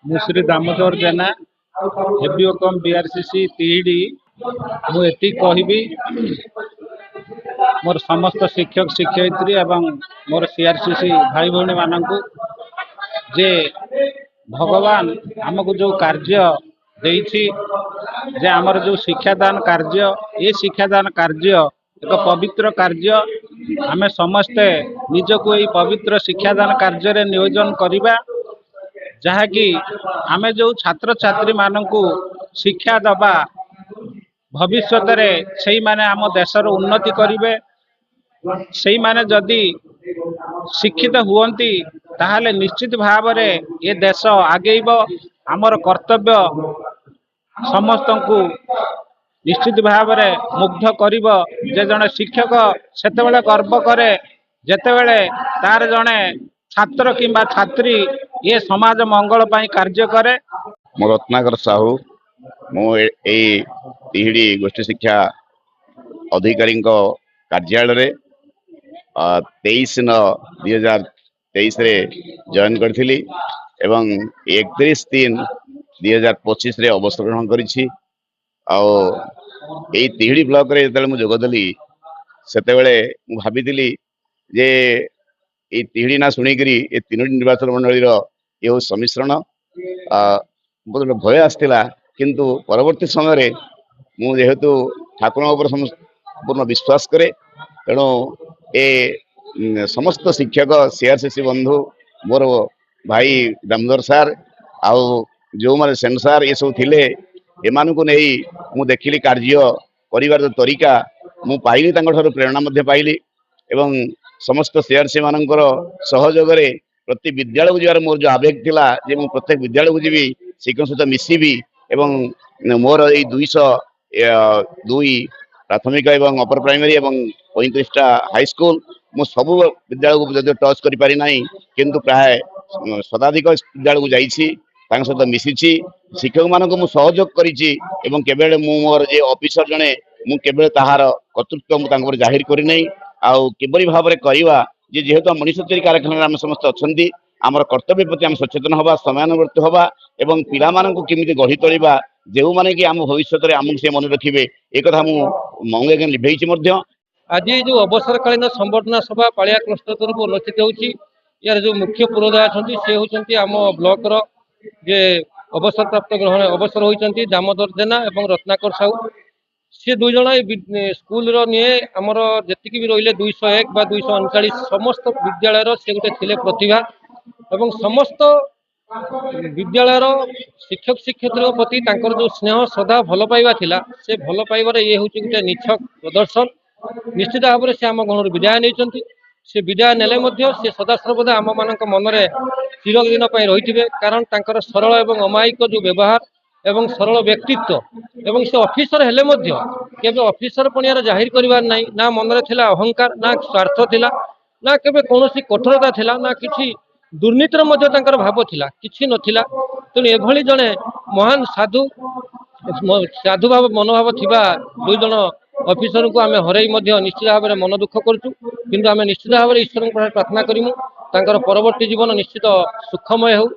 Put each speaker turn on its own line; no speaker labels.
ମୁଁ ଶ୍ରୀ ଦାମୋଦର ଜେନା ଏବିଓକମ୍ BRCC ତିହିଡି। ମୁଁ ଏତିକି କହିବି ମୋର ସମସ୍ତ ଶିକ୍ଷକ ଶିକ୍ଷୟିତ୍ରୀ ଏବଂ ମୋର CRCC ଭାଇ ଭଉଣୀ ମାନଙ୍କୁ ଯେ ଭଗବାନ ଆମକୁ ଯୋଉ କାର୍ଯ୍ୟ ଦେଇଛି ଯେ ଆମର ଯୋଉ ଶିକ୍ଷାଦାନ କାର୍ଯ୍ୟ ଏ ଶିକ୍ଷାଦାନ କାର୍ଯ୍ୟ ଏକ ପବିତ୍ର କାର୍ଯ୍ୟ। ଆମେ ସମସ୍ତେ ନିଜକୁ ଏହି ପବିତ୍ର ଶିକ୍ଷାଦାନ କାର୍ଯ୍ୟରେ ନିୟୋଜନ କରିବା ଯାହାକି ଆମେ ଯୋଉ ଛାତ୍ରଛାତ୍ରୀ ମାନଙ୍କୁ ଶିକ୍ଷା ଦବା ଭବିଷ୍ୟତରେ ସେଇମାନେ ଆମ ଦେଶର ଉନ୍ନତି କରିବେ। ସେଇମାନେ ଯଦି ଶିକ୍ଷିତ ହୁଅନ୍ତି ତାହେଲେ ନିଶ୍ଚିତ ଭାବରେ ଏ ଦେଶ ଆଗେଇବ। ଆମର କର୍ତ୍ତବ୍ୟ ସମସ୍ତଙ୍କୁ ନିଶ୍ଚିତ ଭାବରେ ମୁଗ୍ଧ କରିବ ଯେ ଜଣେ ଶିକ୍ଷକ ସେତେବେଳେ ଗର୍ବ କରେ ଯେତେବେଳେ ତାର ଜଣେ ଛାତ୍ର କିମ୍ବା ଛାତ୍ରୀ ଏ ସମାଜ ମଙ୍ଗଳ ପାଇଁ କାର୍ଯ୍ୟ କରେ।
ମୁଁ ରତ୍ନାକର ସାହୁ। ମୁଁ ଏଇ ତିହିଡି ଗୋଷ୍ଠୀ ଶିକ୍ଷା ଅଧିକାରୀଙ୍କ କାର୍ଯ୍ୟାଳୟରେ 23/9/2023 ଜଏନ୍ କରିଥିଲି ଏବଂ 31/3/2025 ଅବସର ଗ୍ରହଣ କରିଛି। ଆଉ ଏଇ ତିହିଡି ବ୍ଲକରେ ଯେତେବେଳେ ମୁଁ ଯୋଗଦେଲି ସେତେବେଳେ ମୁଁ ଭାବିଥିଲି ଯେ ଏଇ ତିହିଡି ନା ଶୁଣିକିରି ଏ ତିନୋଟି ନିର୍ବାଚନ ମଣ୍ଡଳୀର ଏ ହଉ ସମ୍ମିଶ୍ରଣ ବହୁତ ଭୟ ଆସିଥିଲା। କିନ୍ତୁ ପରବର୍ତ୍ତୀ ସମୟରେ ମୁଁ ଯେହେତୁ ଠାକୁରଙ୍କ ଉପରେ ସମ୍ପୂର୍ଣ୍ଣ ବିଶ୍ୱାସ କରେ ତେଣୁ ଏ ସମସ୍ତ ଶିକ୍ଷକ CRCC ବନ୍ଧୁ ମୋର ଭାଇ ଦାମୋଦର ସାର୍ ଆଉ ଯେଉଁମାନେ ସେନ ସାର୍ ଏସବୁ ଥିଲେ ଏମାନଙ୍କୁ ନେଇ ମୁଁ ଦେଖିଲି କାର୍ଯ୍ୟ କରିବାର ତରିକା ମୁଁ ପାଇଲି, ତାଙ୍କଠାରୁ ପ୍ରେରଣା ମଧ୍ୟ ପାଇଲି ଏବଂ ସମସ୍ତ CRC ମାନଙ୍କର ସହଯୋଗରେ ପ୍ରତି ବିଦ୍ୟାଳୟକୁ ଯିବାର ମୋର ଯୋଉ ଆବେଗ ଥିଲା ଯେ ମୁଁ ପ୍ରତ୍ୟେକ ବିଦ୍ୟାଳୟକୁ ଯିବି, ଶିକ୍ଷକଙ୍କ ସହିତ ମିଶିବି ଏବଂ ମୋର ଏଇ 202 ପ୍ରାଥମିକ ଏବଂ ଅପର ପ୍ରାଇମେରୀ ଏବଂ 35ଟା ହାଇସ୍କୁଲ ମୁଁ ସବୁ ବିଦ୍ୟାଳୟକୁ ଯଦି ଟଚ୍ କରିପାରି ନାହିଁ କିନ୍ତୁ ପ୍ରାୟ ଶତାଧିକ ବିଦ୍ୟାଳୟକୁ ଯାଇଛି, ତାଙ୍କ ସହିତ ମିଶିଛି, ଶିକ୍ଷକ ମାନଙ୍କୁ ମୁଁ ସହଯୋଗ କରିଛି ଏବଂ କେବେ ମୁଁ ମୋର ଯେ ଅଫିସର ଜଣେ ମୁଁ କେବେ ତାହାର କର୍ତ୍ତୃତ୍ୱ ମୁଁ ତାଙ୍କ ଉପରେ ଜାହିର କରିନାହିଁ। ଆଉ କିଭଳି ଭାବରେ କରିବା ଯେ ଯେହେତୁ ମଣିଷ ତିଆରି କାରଖାନାରେ ଆମେ ସମସ୍ତେ ଅଛନ୍ତି, ଆମର କର୍ତ୍ତବ୍ୟ ପ୍ରତି ଆମେ ସଚେତନ ହବା, ସମୟାନୁବର୍ତ୍ତୀ ହବା ଏବଂ ପିଲାମାନଙ୍କୁ କେମିତି ଗଢି ତୋଳିବା ଯେଉଁମାନେ କି ଆମ ଭବିଷ୍ୟତରେ ଆମକୁ ସେ ମନେ ରଖିବେ ଏ କଥା ମୁଁ ମଙ୍ଗେ ଲିଭେଇଛି ମଧ୍ୟ।
ଆଜି ଯୋଉ ଅବସରକାଳୀନ ସମ୍ବର୍ଦ୍ଧନା ସଭା ପାଳିଆ କ୍ଲଷ୍ଟର ତରଫରୁ ଅନୁଷ୍ଠିତ ହେଉଛି, ଏହାର ଯୋଉ ମୁଖ୍ୟ ପୁରୋଧା ଅଛନ୍ତି ସେ ହେଉଛନ୍ତି ଆମ ବ୍ଲକର ଯେ ଅବସରପ୍ରାପ୍ତ ଅବସର ହୋଇଛନ୍ତି ଦାମୋଦର ଜେନା ଏବଂ ରତ୍ନାକର ସାହୁ। ସେ ଦୁଇ ଜଣ ସ୍କୁଲର ନିଏ ଆମର ଯେତିକି ବି ରହିଲେ 201 ବା 239 ସମସ୍ତ ବିଦ୍ୟାଳୟର ସେ ଗୋଟେ ଥିଲେ ପ୍ରତିଭା ଏବଂ ସମସ୍ତ ବିଦ୍ୟାଳୟର ଶିକ୍ଷକ ଶିକ୍ଷୟିତ୍ରୀଙ୍କ ପ୍ରତି ତାଙ୍କର ଯୋଉ ସ୍ନେହ ଶ୍ରଦ୍ଧା ଭଲ ପାଇବା ଥିଲା, ସେ ଭଲ ପାଇବାରେ ଇଏ ହେଉଛି ଗୋଟେ ନିଛକ ପ୍ରଦର୍ଶନ। ନିଶ୍ଚିତ ଭାବରେ ସେ ଆମ ଗଣରୁ ବିଦାୟ ନେଇଛନ୍ତି। ସେ ବିଦାୟ ନେଲେ ମଧ୍ୟ ସେ ସଦାସର୍ବଦା ଆମ ମାନଙ୍କ ମନରେ ଚିରଦିନ ପାଇଁ ରହିଥିବେ, କାରଣ ତାଙ୍କର ସରଳ ଏବଂ ଅମାୟିକ ଯୋଉ ବ୍ୟବହାର ଏବଂ ସରଳ ବ୍ୟକ୍ତିତ୍ୱ ଏବଂ ସେ ଅଫିସର ହେଲେ ମଧ୍ୟ କେବେ ଅଫିସର ପଣିଆର ଜାହିର କରିବାର ନାହିଁ, ନା ମନରେ ଥିଲା ଅହଙ୍କାର, ନା ସ୍ୱାର୍ଥ ଥିଲା, ନା କେବେ କୌଣସି କଠୋରତା ଥିଲା, ନା କିଛି ଦୁର୍ନୀତିର ମଧ୍ୟ ତାଙ୍କର ଭାବ ଥିଲା, କିଛି ନଥିଲା। ତେଣୁ ଏଭଳି ଜଣେ ମହାନ ସାଧୁ ଭାବ ମନୋଭାବ ଥିବା ଦୁଇ ଜଣ ଅଫିସରଙ୍କୁ ଆମେ ହରାଇ ମଧ୍ୟ ନିଶ୍ଚିତ ଭାବରେ ମନ ଦୁଃଖ କରୁଛୁ, କିନ୍ତୁ ଆମେ ନିଶ୍ଚିତ ଭାବରେ ଈଶ୍ୱରଙ୍କ ପାଖରେ ପ୍ରାର୍ଥନା କରିମୁ ତାଙ୍କର ପରବର୍ତ୍ତୀ ଜୀବନ ନିଶ୍ଚିତ ସୁଖମୟ ହେଉ।